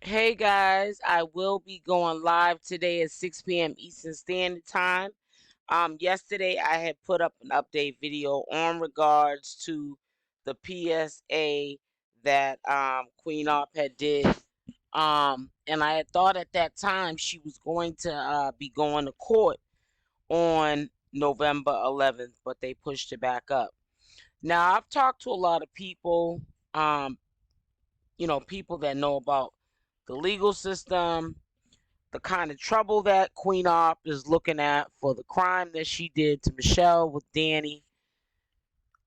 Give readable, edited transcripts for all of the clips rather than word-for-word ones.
Hey guys, I will be going live today at 6 p.m. Eastern Standard Time. Yesterday I had put up an update video on regards to the PSA that Queen Opp had did. And I had thought at that time she was going to be going to court on November 11th, but they pushed it back up. Now I've talked to a lot of people, um, people that know about the legal system, the kind of trouble that Queen Opp is looking at for the crime that she did to Michelle with Danny.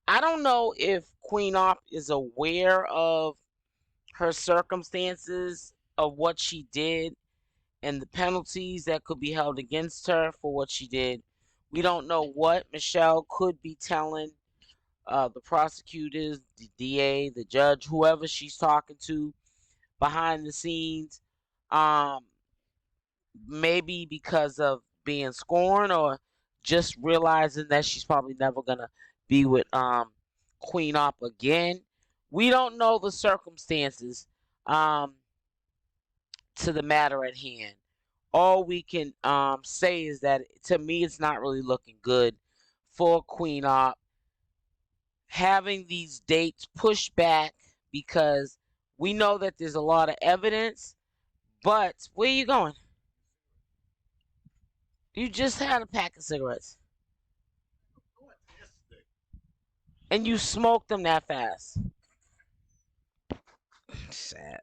I don't know if Queen Opp is aware of her circumstances of what she did and the penalties that could be held against her for what she did. We don't know what Michelle could be telling the prosecutors, the DA, the judge, whoever she's talking to behind the scenes. Um, Maybe because of being scorned or just realizing that she's probably never gonna be with Queen Opp again. We don't know the circumstances um to the matter at hand. All we can say is that to me it's not really looking good for Queen Opp having these dates pushed back because we know that there's a lot of evidence. But where are you going? You just had a pack of cigarettes. And you smoked them that fast. Sad.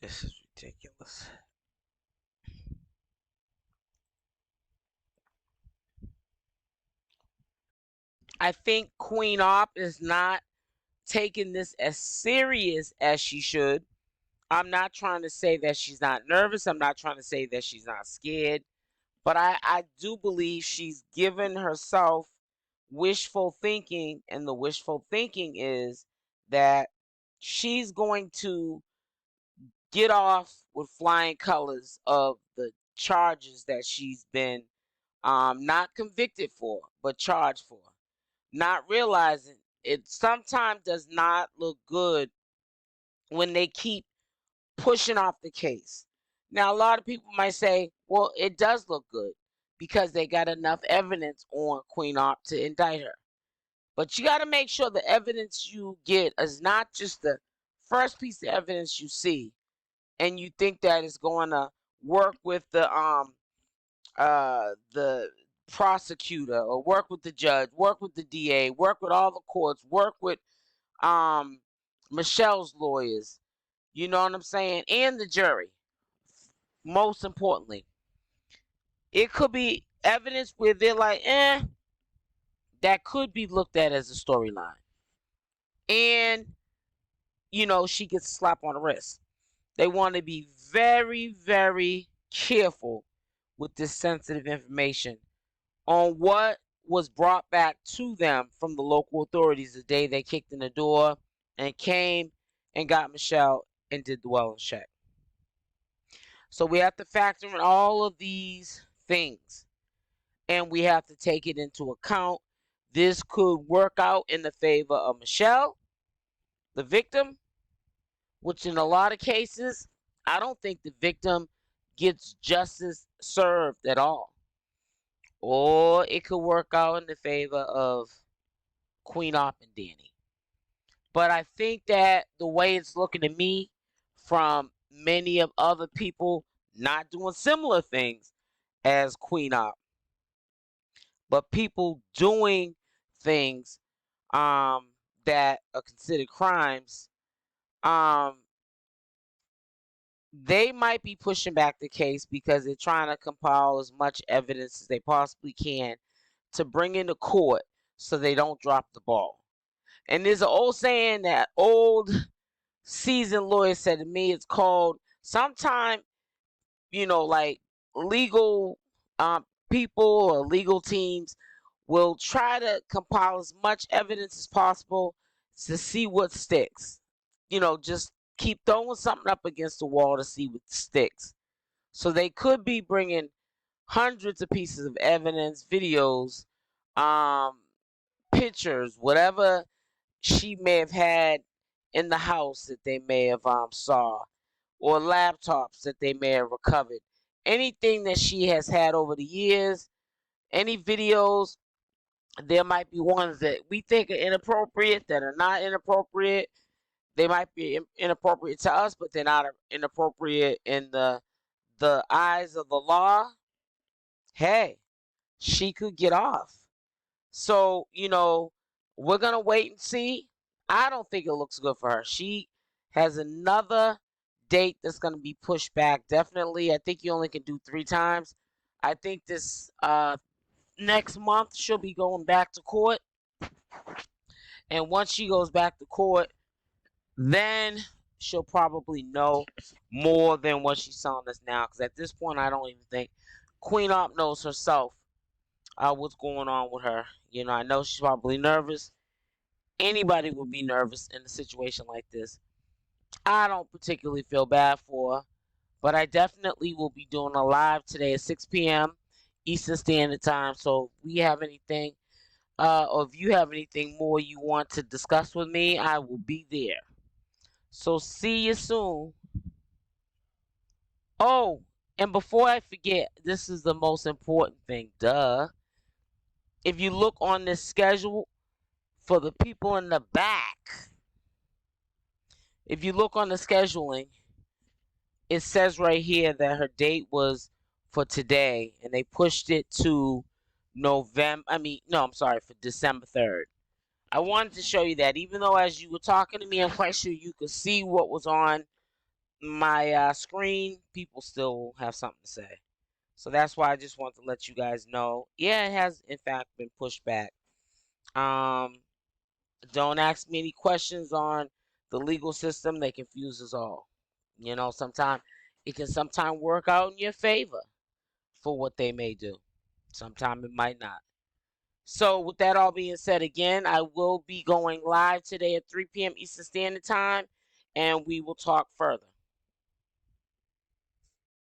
This is ridiculous. I think Queen Opp is not taking this as serious as she should. I'm not trying to say that she's not nervous. I'm not trying to say that she's not scared. But I do believe she's given herself wishful thinking. And the wishful thinking is that she's going to get off with flying colors of the charges that she's been not convicted for, but charged for. Not realizing it sometimes does not look good when they keep pushing off the case. Now, a lot of people might say, well, it does look good because they got enough evidence on Queen Opp to indict her. But you got to make sure the evidence you get is not just the first piece of evidence you see and you think that it's going to work with the prosecutor or work with the judge, work with the DA, work with all the courts, work with um Michelle's lawyers. You know what I'm saying? And the jury. Most importantly, it could be evidence where they're like, that could be looked at as a storyline. And she gets a slap on the wrist. They want to be very, very careful with this sensitive information on what was brought back to them from the local authorities the day they kicked in the door and came and got Michelle and did the wellness check. So we have to factor in all of these things and we have to take it into account. This could work out in the favor of Michelle, the victim, which in a lot of cases, I don't think the victim gets justice served at all. Or it could work out in the favor of Queen Opp and Danny. But I think that the way it's looking to me from many of other people not doing similar things as Queen Opp, but people doing things that are considered crimes, um, they might be pushing back the case because they're trying to compile as much evidence as they possibly can to bring into court so they don't drop the ball. And there's an old saying that old seasoned lawyer said to me, it's called sometime, like legal people or legal teams will try to compile as much evidence as possible to see what sticks. Just keep throwing something up against the wall to see what sticks. So they could be bringing hundreds of pieces of evidence, videos, um, pictures, whatever she may have had in the house that they may have saw, or laptops that they may have recovered. Anything that she has had over the years, any videos, there might be ones that we think are inappropriate that are not inappropriate. They might be inappropriate to us, but they're not inappropriate in the eyes of the law. Hey, she could get off. So, we're going to wait and see. I don't think it looks good for her. She has another date that's going to be pushed back. Definitely. I think you only can do 3 times. I think this next month she'll be going back to court. And once she goes back to court, then she'll probably know more than what she's telling us now. Because at this point, I don't even think Queen Opp knows herself what's going on with her. I know she's probably nervous. Anybody would be nervous in a situation like this. I don't particularly feel bad for her, but I definitely will be doing a live today at 6 p.m. Eastern Standard Time. So if we have anything, or if you have anything more you want to discuss with me, I will be there. So see you soon. Oh, and before I forget, this is the most important thing. Duh. If you look on this schedule, for the people in the back, if you look on the scheduling, it says right here that her date was for today, and they pushed it to for December 3rd. I wanted to show you that, even though as you were talking to me, I'm quite sure you could see what was on my screen, people still have something to say. So that's why I just want to let you guys know. Yeah, it has in fact been pushed back. Don't ask me any questions on the legal system. They confuse us all. Sometimes it can sometimes work out in your favor for what they may do. Sometimes it might not. So with that all being said, again, I will be going live today at 3 p.m. Eastern Standard Time, and we will talk further.